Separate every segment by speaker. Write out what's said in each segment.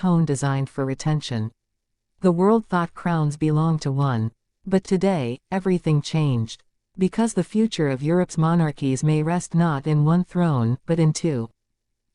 Speaker 1: tone designed for retention. The world thought crowns belonged to one. But today, everything changed. Because the future of Europe's monarchies may rest not in one throne, but in two.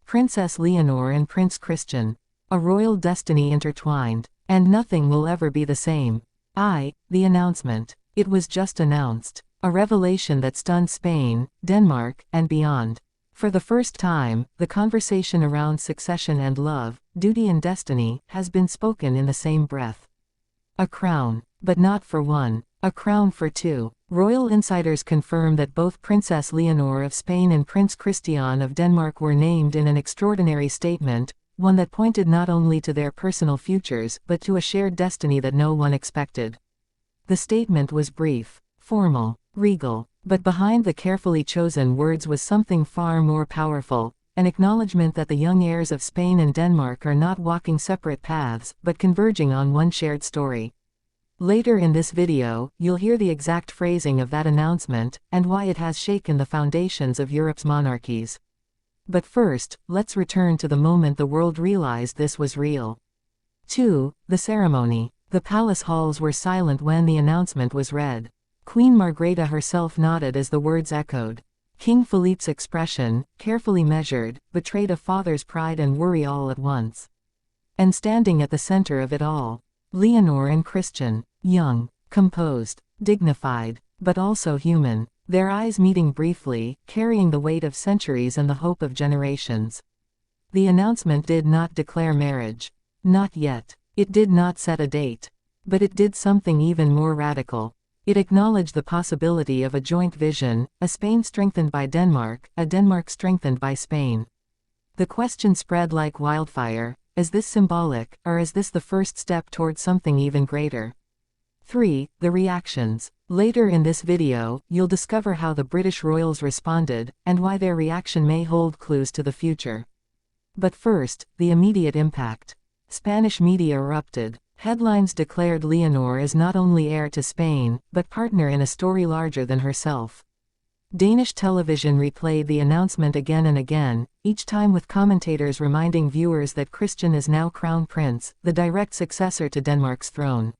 Speaker 1: Princess Leonor and Prince Christian. A royal destiny intertwined. And nothing will ever be the same. The announcement. It was just announced. A revelation that stunned Spain, Denmark, and beyond. For the first time, the conversation around succession and love, duty and destiny, has been spoken in the same breath. A crown. But not for one. A crown for two. Royal insiders confirm that both Princess Leonor of Spain and Prince Christian of Denmark were named in an extraordinary statement, one that pointed not only to their personal futures but to a shared destiny that no one expected. The statement was brief, formal, regal, but behind the carefully chosen words was something far more powerful, an acknowledgement that the young heirs of Spain and Denmark are not walking separate paths but converging on one shared story. Later in this video, you'll hear the exact phrasing of that announcement, and why it has shaken the foundations of Europe's monarchies. But first, let's return to the moment the world realized this was real. 2. The ceremony. The palace halls were silent when the announcement was read. Queen Margrethe herself nodded as the words echoed. King Philippe's expression, carefully measured, betrayed a father's pride and worry all at once. And standing at the center of it all, Leonor and Christian, young, composed, dignified, but also human, their eyes meeting briefly, carrying the weight of centuries and the hope of generations. The announcement did not declare marriage. Not yet. It did not set a date. But it did something even more radical. It acknowledged the possibility of a joint vision, a Spain strengthened by Denmark, a Denmark strengthened by Spain. The question spread like wildfire. Is this symbolic, or is this the first step towards something even greater? 3. The reactions. Later in this video, you'll discover how the British royals responded, and why their reaction may hold clues to the future. But first, the immediate impact. Spanish media erupted. Headlines declared Leonor as not only heir to Spain, but partner in a story larger than herself. Danish television replayed the announcement again and again, each time with commentators reminding viewers that Christian is now crown prince, the direct successor to Denmark's throne.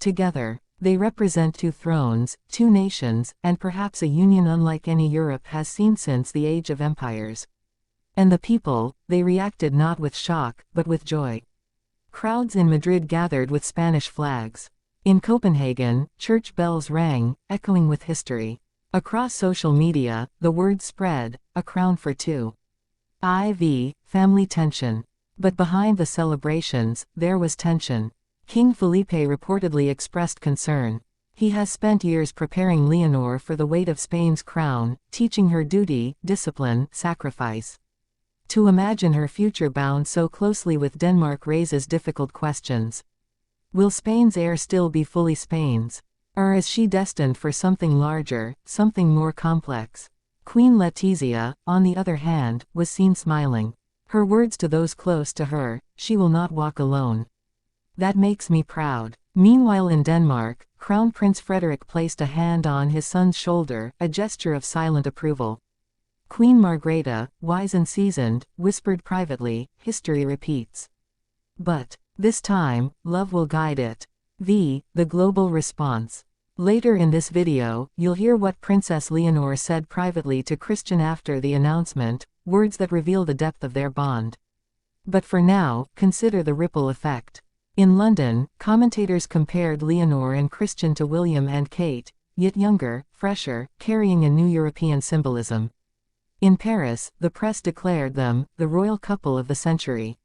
Speaker 1: Together, they represent two thrones, two nations, and perhaps a union unlike any Europe has seen since the Age of Empires. And the people, they reacted not with shock, but with joy. Crowds in Madrid gathered with Spanish flags. In Copenhagen, church bells rang, echoing with history. Across social media, the word spread, a crown for two. Family tension. But behind the celebrations, there was tension. King Felipe reportedly expressed concern. He has spent years preparing Leonor for the weight of Spain's crown, teaching her duty, discipline, sacrifice. To imagine her future bound so closely with Denmark raises difficult questions. Will Spain's heir still be fully Spain's? Or is she destined for something larger, something more complex? Queen Letizia, on the other hand, was seen smiling. Her words to those close to her, "She will not walk alone. That makes me proud." Meanwhile in Denmark, Crown Prince Frederik placed a hand on his son's shoulder, a gesture of silent approval. Queen Margrethe, wise and seasoned, whispered privately, "History repeats. But, this time, love will guide it." The global response. Later in this video, you'll hear what Princess Leonor said privately to Christian after the announcement, words that reveal the depth of their bond. But for now, consider the ripple effect. In London, commentators compared Leonor and Christian to William and Kate, yet younger, fresher, carrying a new European symbolism. In Paris, the press declared them the royal couple of the century.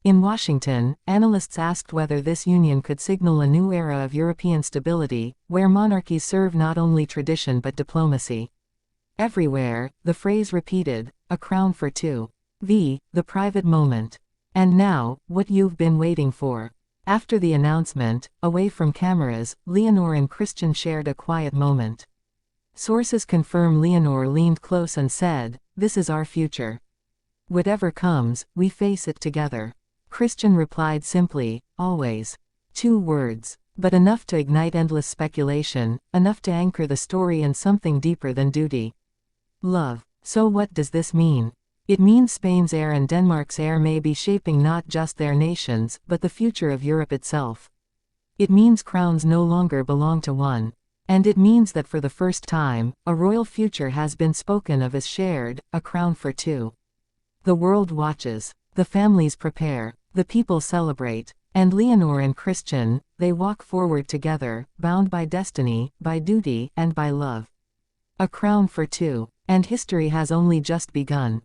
Speaker 1: In Washington, analysts asked whether this union could signal a new era of European stability, where monarchies serve not only tradition but diplomacy. Everywhere, the phrase repeated, "A crown for two." The private moment. And now, what you've been waiting for. After the announcement, away from cameras, Leonor and Christian shared a quiet moment. Sources confirm Leonor leaned close and said, "This is our future. Whatever comes, we face it together." Christian replied simply, "Always." 2 words, but enough to ignite endless speculation, enough to anchor the story in something deeper than duty. Love. So what does this mean? It means Spain's heir and Denmark's heir may be shaping not just their nations, but the future of Europe itself. It means crowns no longer belong to one. And it means that for the first time, a royal future has been spoken of as shared, a crown for two. The world watches. The families prepare. The people celebrate. And Leonor and Christian, they walk forward together, bound by destiny, by duty, and by love. A crown for two. And history has only just begun.